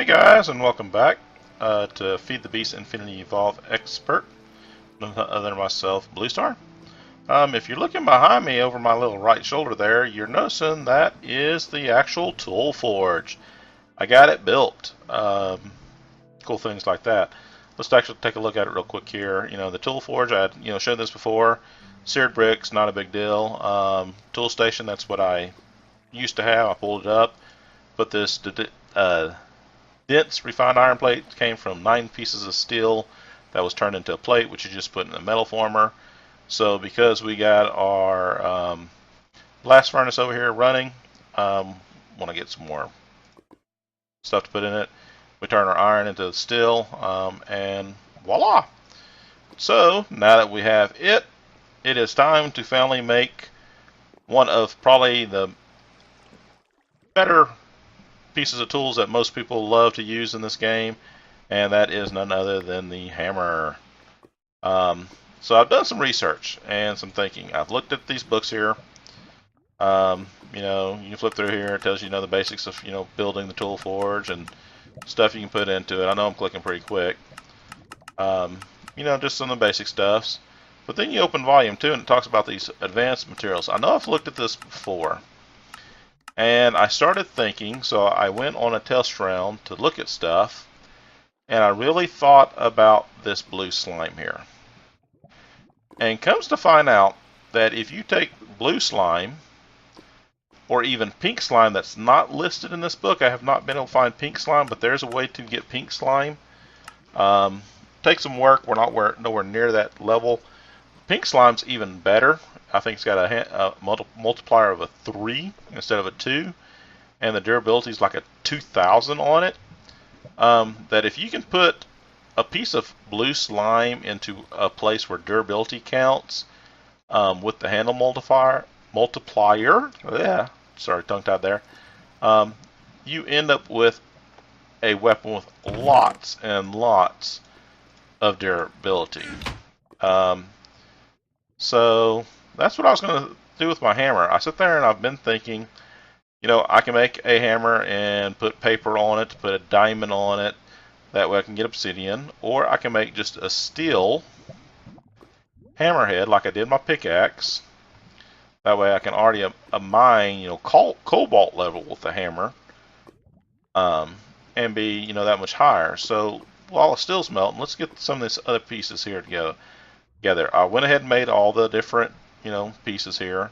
Hey guys, and welcome back to Feed the Beast Infinity Evolve Expert, none other than myself, Blue Star. If you're looking behind me over my little right shoulder there, you're noticing that is the actual tool forge. I got it built. Cool things like that. Let's actually take a look at it real quick here. The tool forge, I had shown this before. Seared bricks, not a big deal. Tool station, that's what I used to have. I pulled it up. Put this dense refined iron plate came from 9 pieces of steel that was turned into a plate, which you just put in a metal former. So because we got our blast furnace over here running, want to get some more stuff to put in it. We turn our iron into steel, and voila! So now that we have it, it is time to finally make one of probably the better pieces of tools that most people love to use in this game, and that is none other than the hammer. So I've done some research and some thinking. I've looked at these books here. You flip through here, it tells you the basics of building the tool forge and stuff you can put into it. I know I'm clicking pretty quick. Just some of the basic stuffs. But then you open volume 2 and it talks about these advanced materials. I know I've looked at this before. And I started thinking, so I went on a test round to look at stuff, and I really thought about this blue slime here. And comes to find out that if you take blue slime, or even pink slime that's not listed in this book, I have not been able to find pink slime, but there's a way to get pink slime. Takes some work, we're not nowhere near that level. Pink slime's even better. I think it's got a multiplier of a 3 instead of a 2, and the durability is like a 2000 on it. That if you can put a piece of blue slime into a place where durability counts, with the handle multiplier, yeah, sorry, tongue-tied there, you end up with a weapon with lots and lots of durability. So that's what I was going to do with my hammer. I sit there and I've been thinking, I can make a hammer and put paper on it, put a diamond on it. That way I can get obsidian. Or I can make just a steel hammerhead like I did my pickaxe. That way I can already mine, cobalt level with the hammer. And be, that much higher. So while the steel's melting, let's get some of these other pieces here together. I went ahead and made all the different, pieces here.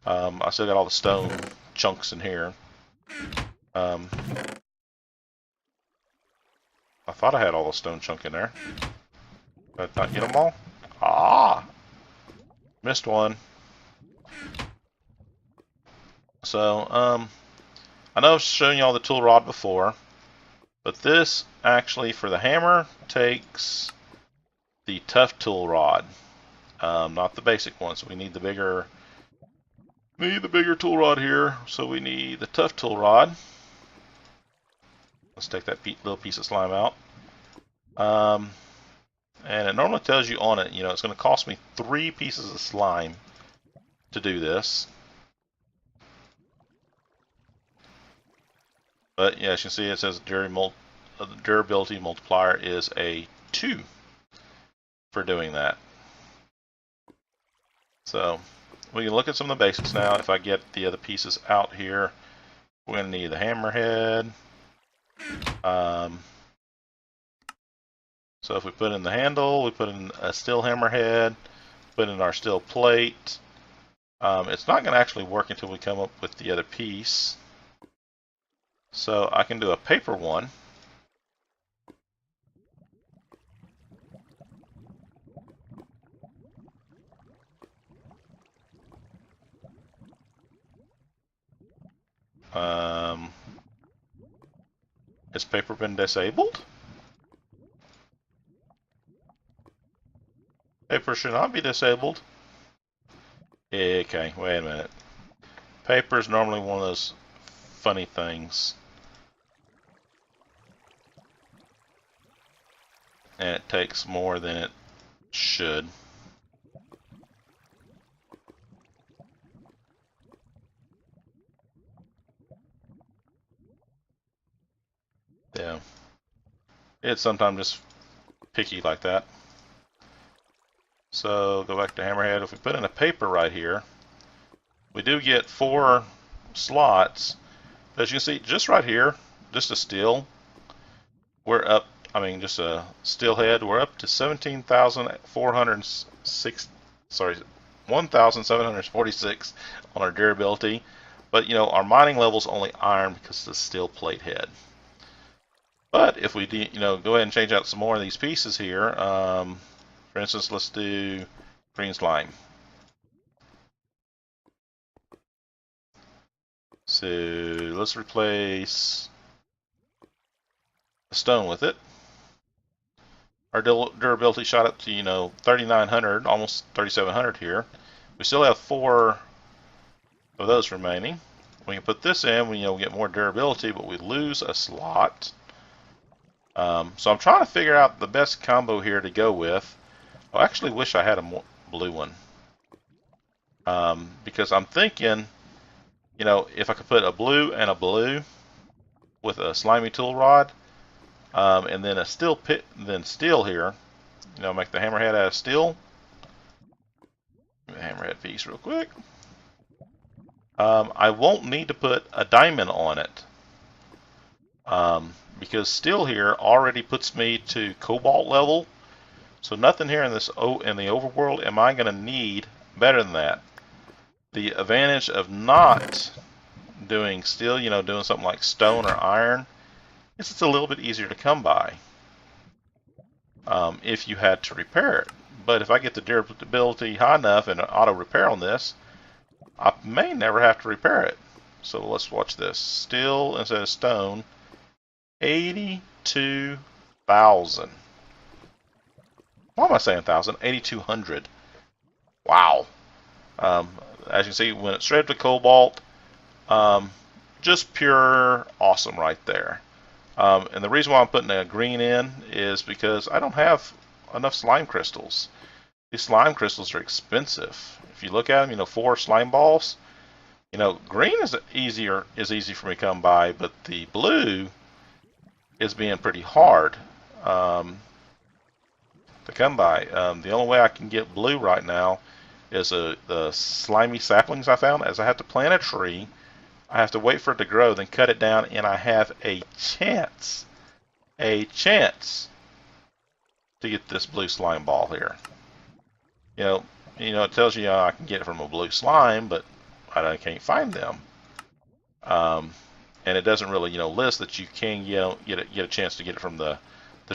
I still got all the stone chunks in here. I thought I had all the stone chunk in there. Did I not get them all? Ah! Missed one. So, I know I've shown you all the tool rod before, but this actually, for the hammer, takes the tough tool rod. Not the basic one, so we need the bigger tool rod here, so we need the tough tool rod. Let's take that little piece of slime out. And it normally tells you on it, it's going to cost me 3 pieces of slime to do this. But yeah, as you can see, it says the durability multiplier is a 2 for doing that. So we can look at some of the basics now. If I get the other pieces out here, we're going to need the hammerhead. So if we put in the handle, we put in a steel hammerhead, put in our steel plate. It's not going to actually work until we come up with the other piece. So I can do a paper one. Has paper been disabled? Paper should not be disabled. Okay, wait a minute. Paper is normally one of those funny things. And it takes more than it should. Yeah. It's sometimes just picky like that. So go back to hammerhead. If we put in a paper right here, we do get 4 slots. As you can see, just right here, just a steel, we're up, just a steel head, we're up to 17,406, sorry, 1,746 on our durability. But, our mining level's only iron because it's a steel plate head. But if we, go ahead and change out some more of these pieces here, for instance, let's do green slime. So let's replace a stone with it. Our durability shot up to 3,900, almost 3,700 here. We still have 4 of those remaining. We can put this in, we get more durability, but we lose a slot. So I'm trying to figure out the best combo here to go with. I actually wish I had a blue one, because I'm thinking, if I could put a blue and a blue with a slimy tool rod, and then a steel steel here, make the hammerhead out of steel. Hammerhead piece real quick. I won't need to put a diamond on it, because steel here already puts me to cobalt level. So nothing here in the overworld am I going to need better than that. The advantage of not doing steel, doing something like stone or iron, is it's a little bit easier to come by if you had to repair it. But if I get the durability high enough and auto repair on this, I may never have to repair it. So let's watch this. Steel instead of stone, 82,000. Why am I saying 1,000? 8,200. Wow. As you can see, when it's shredded to cobalt, just pure awesome right there. And the reason why I'm putting a green in is because I don't have enough slime crystals. These slime crystals are expensive. If you look at them, 4 slime balls. Green is easy for me to come by, but the blue is being pretty hard to come by. The only way I can get blue right now is the slimy saplings I found, as I have to plant a tree. I have to wait for it to grow, then cut it down, and I have a chance to get this blue slime ball here. It tells you I can get it from a blue slime, but I can't find them. And it doesn't really, list that you can, get a chance to get it from the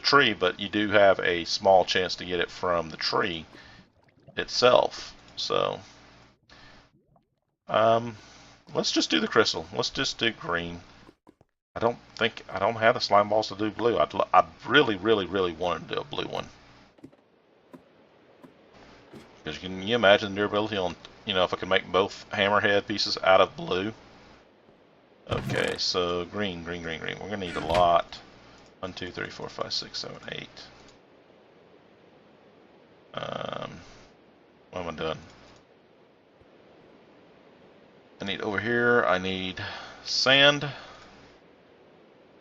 tree, but you do have a small chance to get it from the tree itself. So, let's just do the crystal. Let's just do green. I don't have the slime balls to do blue. I really, really, really wanted to do a blue one. Because can you imagine the durability on, if I could make both hammerhead pieces out of blue? Okay, so green. We're going to need a lot. 1, 2, 3, 4, 5, 6, 7, 8. What am I doing? I need over here, I need sand.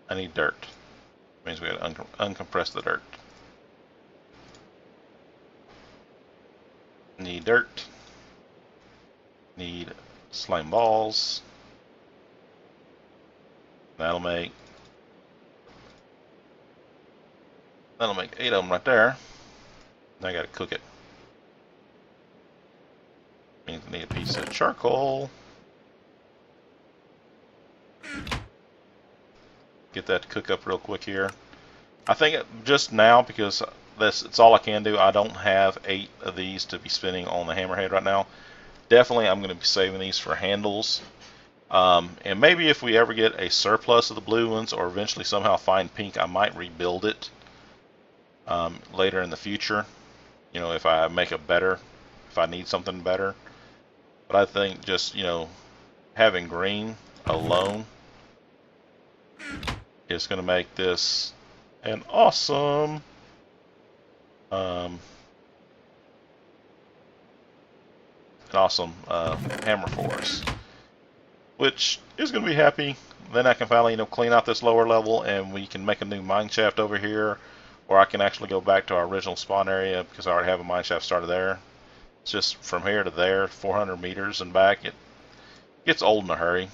I need dirt. That means we got to uncompress the dirt. Need dirt. Need slime balls. That'll make 8 of them right there. Now I gotta cook it. Means I need a piece of charcoal. Get that to cook up real quick here. I think just now, because it's all I can do, I don't have 8 of these to be spinning on the hammerhead right now. Definitely I'm going to be saving these for handles. And maybe if we ever get a surplus of the blue ones, or eventually somehow find pink, I might rebuild it later in the future. If I make a better, if I need something better. But I think just, having green alone is going to make this an awesome hammer for us. Which is going to be happy. Then I can finally, clean out this lower level, and we can make a new mine shaft over here, or I can actually go back to our original spawn area because I already have a mine shaft started there. It's just from here to there, 400 meters and back. It gets old in a hurry.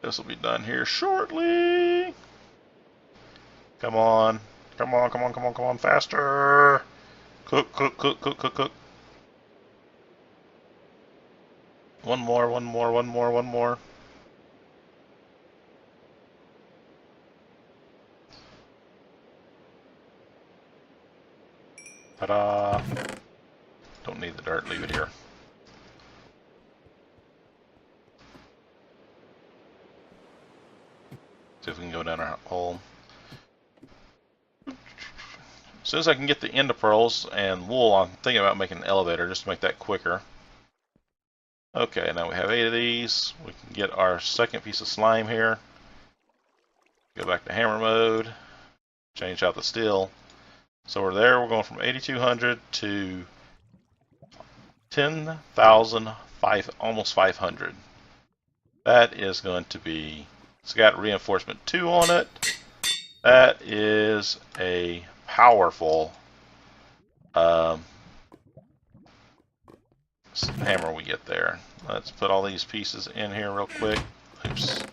This will be done here shortly. Come on. Come on, come on, come on, come on, faster. Cook, cook, cook, cook, cook, cook. One more, one more, one more, one more. Ta-da. Don't need the dirt, leave it here. See if we can go down our hole. As soon as I can get the ender pearls and wool, I'm thinking about making an elevator just to make that quicker. Okay, now we have 8 of these. We can get our second piece of slime here. Go back to hammer mode. Change out the steel. So we're there. We're going from 8,200 to 10,005, almost 500. That is going to be. It's got reinforcement 2 on it. That is a powerful hammer we get there. Let's put all these pieces in here real quick. Oops.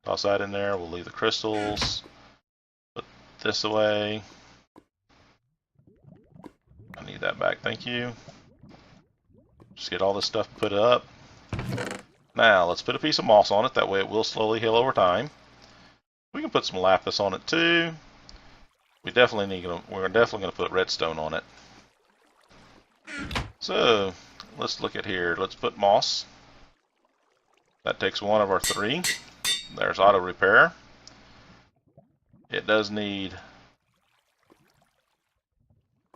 Toss that in there. We'll leave the crystals. Put this away. I need that back. Thank you. Just get all this stuff put up. Now, let's put a piece of moss on it. That way it will slowly heal over time. We can put some lapis on it too. We're definitely going to put redstone on it. So, let's look at here. Let's put moss. That takes 1 of our 3. There's auto repair. It does need...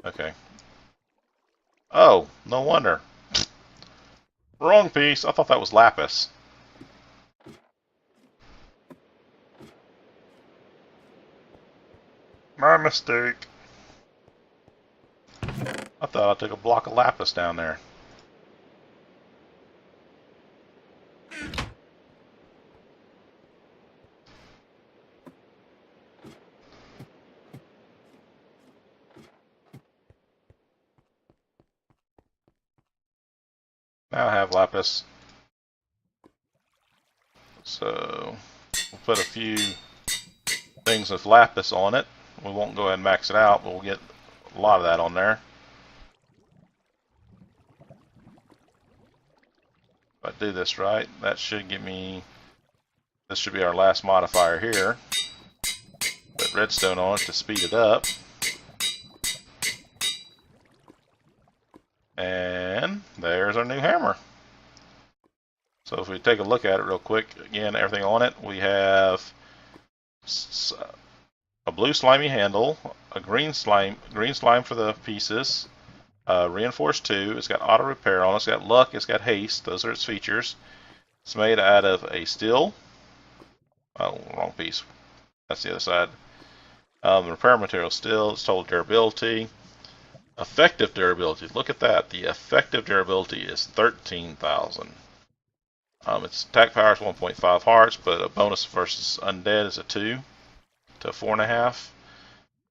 Okay. Oh, no wonder. Wrong piece. I thought that was lapis. My mistake. I thought I took a block of lapis down there. Now I have lapis. So we'll put a few things with lapis on it. We won't go ahead and max it out, but we'll get a lot of that on there. If I do this right, that should give me... This should be our last modifier here. Put redstone on it to speed it up. And there's our new hammer. So if we take a look at it real quick, again, everything on it, we have a blue slimy handle, a green slime for the pieces, reinforced 2, it's got auto repair on it, it's got luck, it's got haste, those are its features. It's made out of a steel, oh, wrong piece, that's the other side. Repair material steel, it's total durability. Effective durability, look at that, the effective durability is 13,000. Its attack power is 1.5 hearts, but a bonus versus undead is a 2 to 4.5.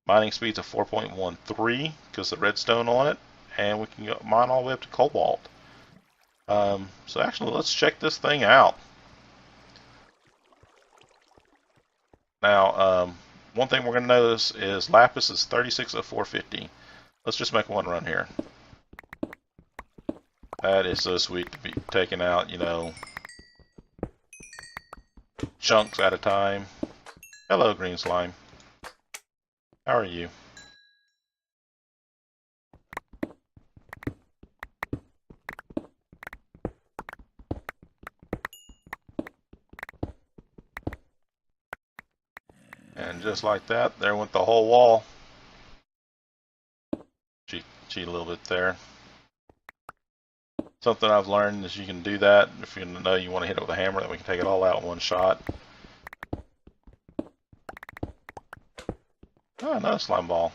Mining speed's a 4.13 because the redstone on it, and we can mine all the way up to cobalt. So actually, let's check this thing out. Now, one thing we're going to notice is lapis is 36 of 450. Let's just make one run here. That is so sweet to be taking out, chunks at a time. Hello, green slime. How are you? And just like that, there went the whole wall. Cheat a little bit there. Something I've learned is you can do that if you know you want to hit it with a hammer, then we can take it all out in one shot. Oh, another slime ball.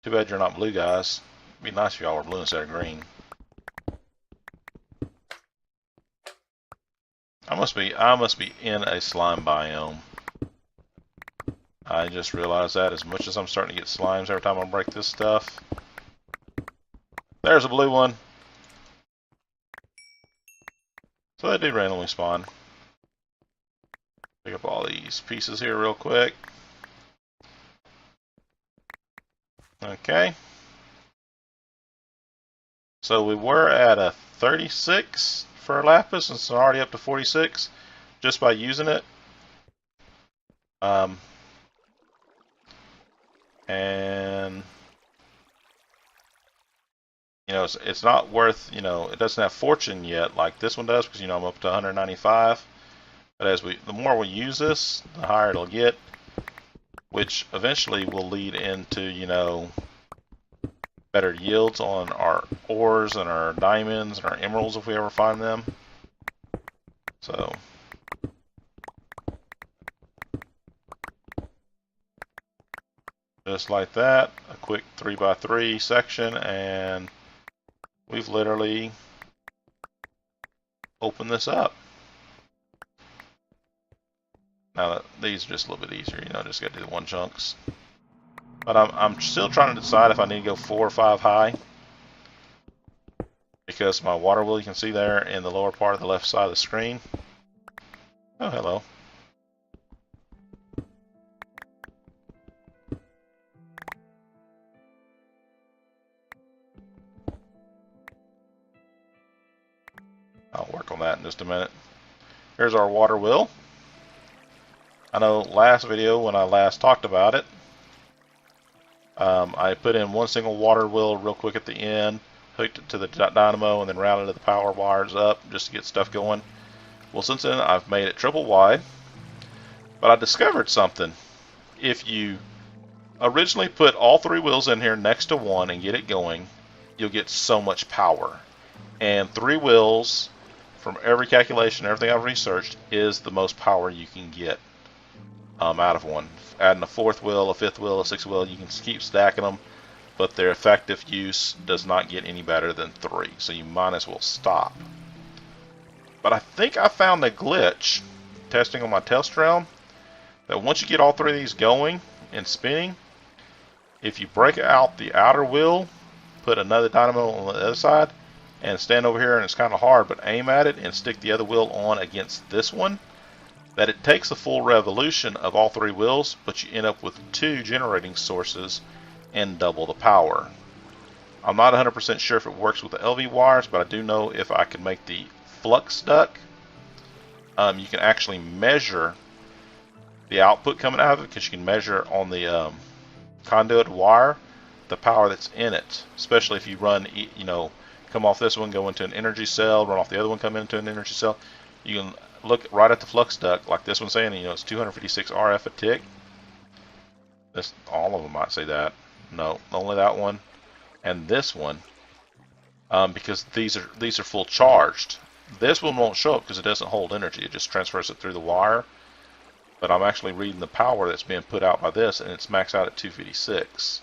Too bad you're not blue, guys. It'd be nice if y'all were blue instead of green. I must be in a slime biome. I just realized that as much as I'm starting to get slimes every time I break this stuff. There's a blue one. So they do randomly spawn. Pick up all these pieces here real quick. Okay. So we were at a 36 for lapis, and it's already up to 46 just by using it. And you know, it's not worth, you know, it doesn't have fortune yet like this one does, because you know I'm up to 195. But as the more we use this, the higher it'll get, which eventually will lead into, you know, better yields on our ores and our diamonds and our emeralds if we ever find them. So just like that, a quick 3x3 section, and we've literally opened this up. Now these are just a little bit easier, you know, just got to do the 1 chunks. But I'm still trying to decide if I need to go 4 or 5 high, because my water wheel, you can see there in the lower part of the left side of the screen. Oh, hello. I'll work on that in just a minute. Here's our water wheel. I know last video when I last talked about it, I put in 1 single water wheel real quick at the end, hooked it to the dynamo, and then routed the power wires up just to get stuff going. Well, since then I've made it triple wide, but I discovered something. If you originally put all 3 wheels in here next to one and get it going, you'll get so much power. And 3 wheels, from every calculation, everything I've researched, is the most power you can get out of one. Adding a 4th wheel, a 5th wheel, a 6th wheel, you can keep stacking them, but their effective use does not get any better than 3, so you might as well stop. But I think I found a glitch testing on my test realm that once you get all 3 of these going and spinning, if you break out the outer wheel, put another dynamo on the other side, and stand over here, and it's kind of hard, but aim at it and stick the other wheel on against this one, that it takes the full revolution of all 3 wheels, but you end up with 2 generating sources and double the power. I'm not 100% sure if it works with the LV wires, but I do know if I can make the flux duct, you can actually measure the output coming out of it, because you can measure on the conduit wire the power that's in it, especially if you run, you know, come off this one, go into an energy cell, run off the other one, come into an energy cell. You can look right at the flux duct, like this one's saying, you know, it's 256 RF a tick. This, all of them might say that. No, only that one and this one, because these are full charged. This one won't show up because it doesn't hold energy; it just transfers it through the wire. But I'm actually reading the power that's being put out by this, and it's maxed out at 256.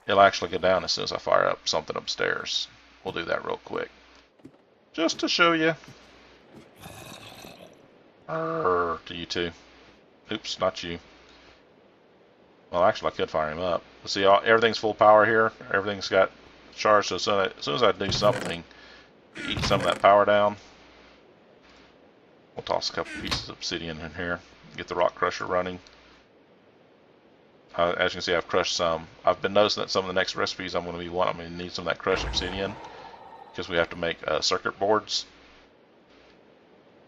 It'll actually go down as soon as I fire up something upstairs. We'll do that real quick, just to show you. To you two. Oops, not you. Well, actually, I could fire him up. See, everything's full power here. Everything's got charged. So as soon as I do something to eat some of that power down, we'll toss a couple pieces of obsidian in here. Get the rock crusher running. As you can see, I've crushed some. I've been noticing that some of the next recipes I'm going to need some of that crushed obsidian, because we have to make circuit boards.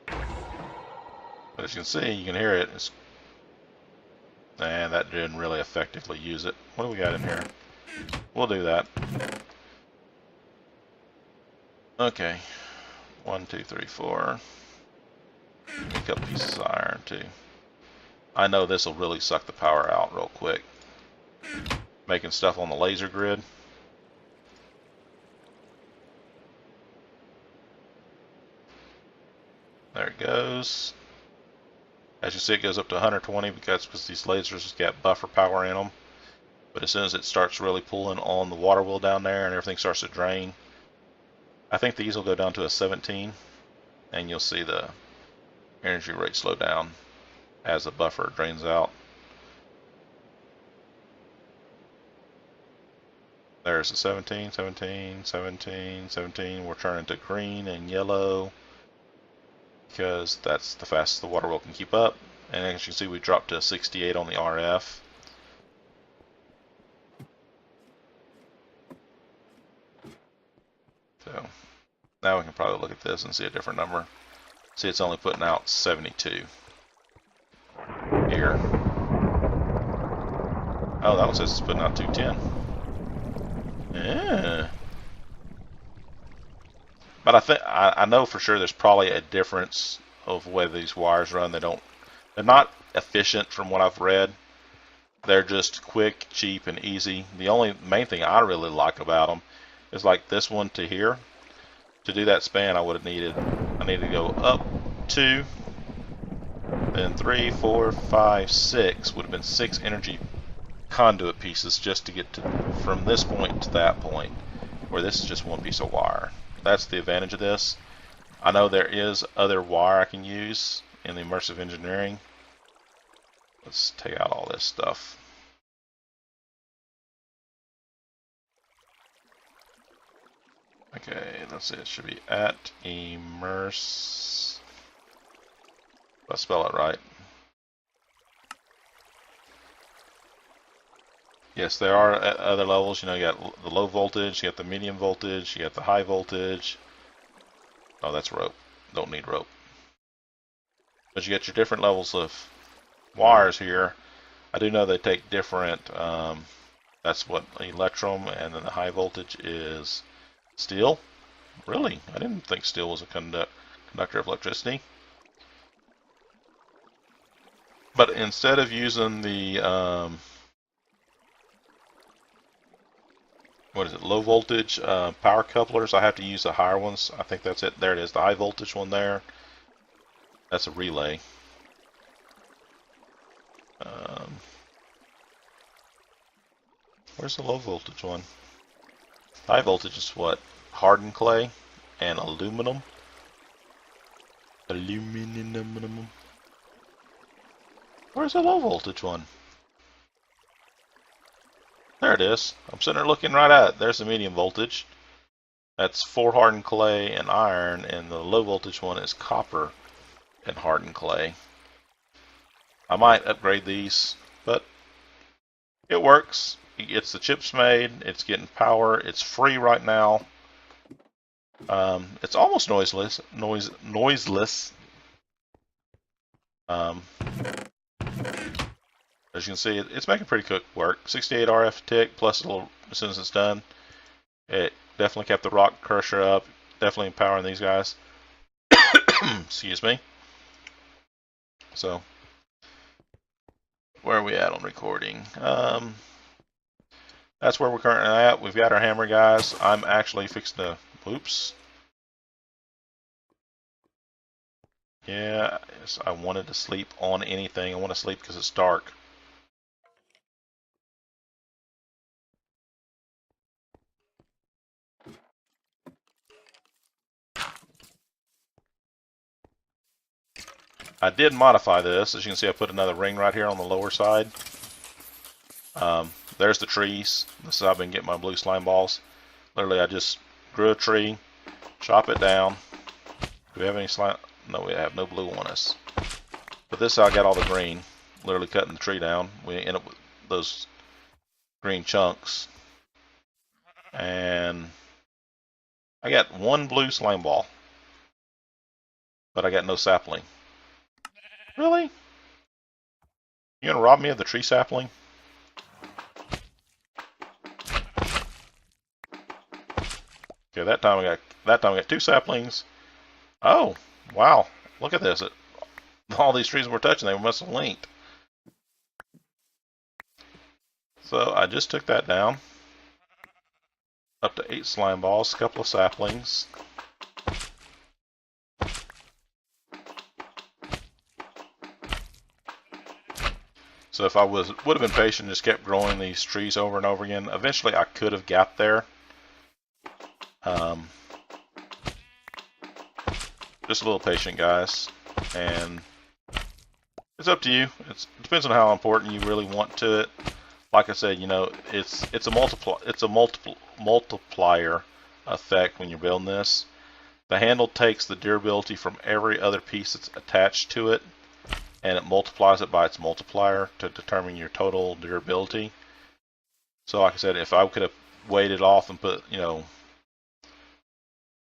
But as you can see, you can hear it. And that didn't really effectively use it. What do we got in here? We'll do that. Okay. 1, 2, 3, 4. A couple pieces of iron too. I know this will really suck the power out real quick. Making stuff on the laser grid. There it goes. As you see, it goes up to 120 because these lasers got buffer power in them. But as soon as it starts really pulling on the water wheel down there and everything starts to drain, I think these will go down to a 17, and you'll see the energy rate slow down as the buffer drains out. There's the 17, 17, 17, 17. We're turning to green and yellow because that's the fastest the water well can keep up. And as you can see, we dropped to 68 on the RF. So now we can probably look at this and see a different number. See, it's only putting out 72 here. Oh, that one says it's putting out 210. Yeah. But I know for sure there's probably a difference of whether these wires run. They're not efficient from what I've read. They're just quick, cheap, and easy. The only main thing I really like about them is like this one to here. To do that span, I needed to go up 2, then 3, 4, 5, 6. Would have been 6 energy conduit pieces just to get from this point to that point, where this is just one piece of wire. That's the advantage of this. I know there is other wire I can use in the immersive engineering. Let's take out all this stuff. Okay, let's see, it should be at immerse. Let's spell it right. Yes, there are other levels. You know, you got the low voltage, you got the medium voltage, you got the high voltage. Oh, that's rope. Don't need rope. But you got your different levels of wires here. I do know they take different, that's what electrum, and then the high voltage is steel. Really? I didn't think steel was a conductor of electricity. But instead of using the, what is it, low voltage power couplers, I have to use the higher ones. I think that's it. There it is, the high voltage one there. That's a relay. Where's the low voltage one? High voltage is what? Hardened clay and aluminum. Aluminum. Where's the low voltage one? There it is. I'm sitting there looking right at it. There's the medium voltage. That's 4 hardened clay and iron, and the low voltage one is copper and hardened clay. I might upgrade these, but it works. It gets the chips made. It's getting power. It's free right now. It's almost noiseless. As you can see, it's making pretty quick work. 68 RF tick plus a little as soon as it's done. It definitely kept the rock crusher up. Definitely empowering these guys. Excuse me. So, where are we at on recording? That's where we're currently at. We've got our hammer guys. I'm actually fixing to, whoops. Yeah, I wanted to sleep on anything. I want to sleep because it's dark. I did modify this. As you can see, I put another ring right here on the lower side. There's the trees. This is how I've been getting my blue slime balls. Literally, I just grew a tree, chop it down. Do we have any slime? No, we have no blue on us. But this is how I got all the green. Literally cutting the tree down. We end up with those green chunks. And I got 1 blue slime ball. But I got no sapling. Really? You gonna rob me of the tree sapling? Okay, that time I got 2 saplings. Oh, wow! Look at this. All these trees we're touching, they must have linked. So I just took that down. Up to 8 slime balls, a couple of saplings. So if I would have been patient, just kept growing these trees over and over again, eventually I could have got there. Just a little patient, guys. and it's up to you. It depends on how important you really want to it. Like I said, you know, it's a multiplier effect when you're building this. The handle takes the durability from every other piece that's attached to it, and it multiplies it by its multiplier to determine your total durability. So like I said, if I could have weighted off and put, you know,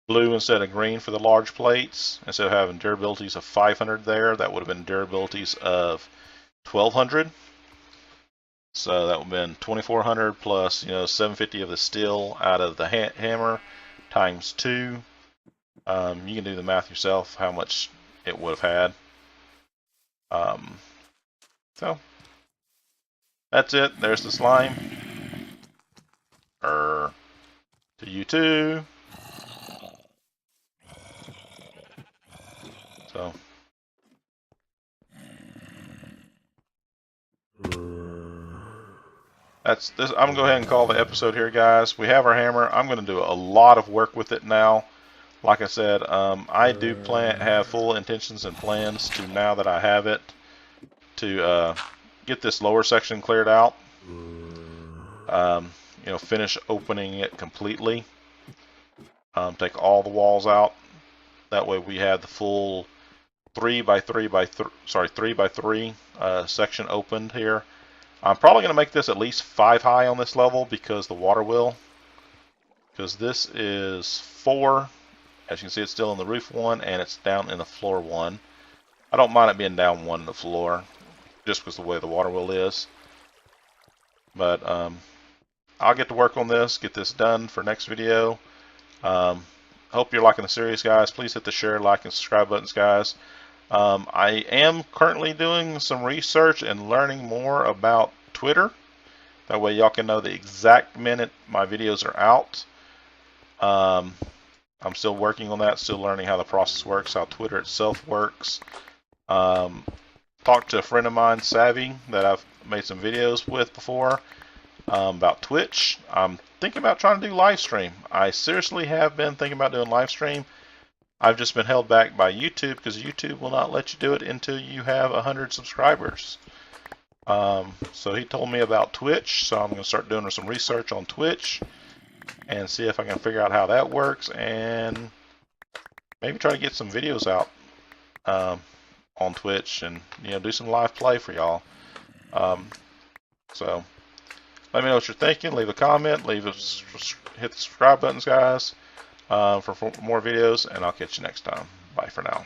blue instead of green for the large plates, instead of having durabilities of 500 there, that would have been durabilities of 1200. So that would have been 2400 plus, you know, 750 of the steel out of the hammer times 2. You can do the math yourself, how much it would have had. So that's it. There's the slime. To you too. So that's this. I'm gonna go ahead and call the episode here, guys. We have our hammer. I'm gonna do a lot of work with it now. Like I said, I do have full intentions and plans to, now that I have it, to get this lower section cleared out. You know, finish opening it completely. Take all the walls out. That way we have the full 3 by 3 section opened here. I'm probably going to make this at least 5 high on this level because the water will. Because this is 4. As you can see, it's still in the roof 1 and it's down in the floor 1. I don't mind it being down 1 in the floor, just because the way the water wheel is. But I'll get to work on this, get this done for next video. Hope you're liking the series, guys. Please hit the share, like, and subscribe buttons, guys. I am currently doing some research and learning more about Twitter. That way y'all can know the exact minute my videos are out. I'm still working on that, still learning how the process works, how Twitter itself works. Talked to a friend of mine, Savvy, that I've made some videos with before, about Twitch. I'm thinking about trying to do live stream. I seriously have been thinking about doing live stream. I've just been held back by YouTube because YouTube will not let you do it until you have 100 subscribers. So he told me about Twitch, so I'm going to start doing some research on Twitch and see if I can figure out how that works, and maybe try to get some videos out on Twitch, and, you know, do some live play for y'all. So let me know what you're thinking. Leave a comment. Hit the subscribe buttons, guys, for more videos, and I'll catch you next time. Bye for now.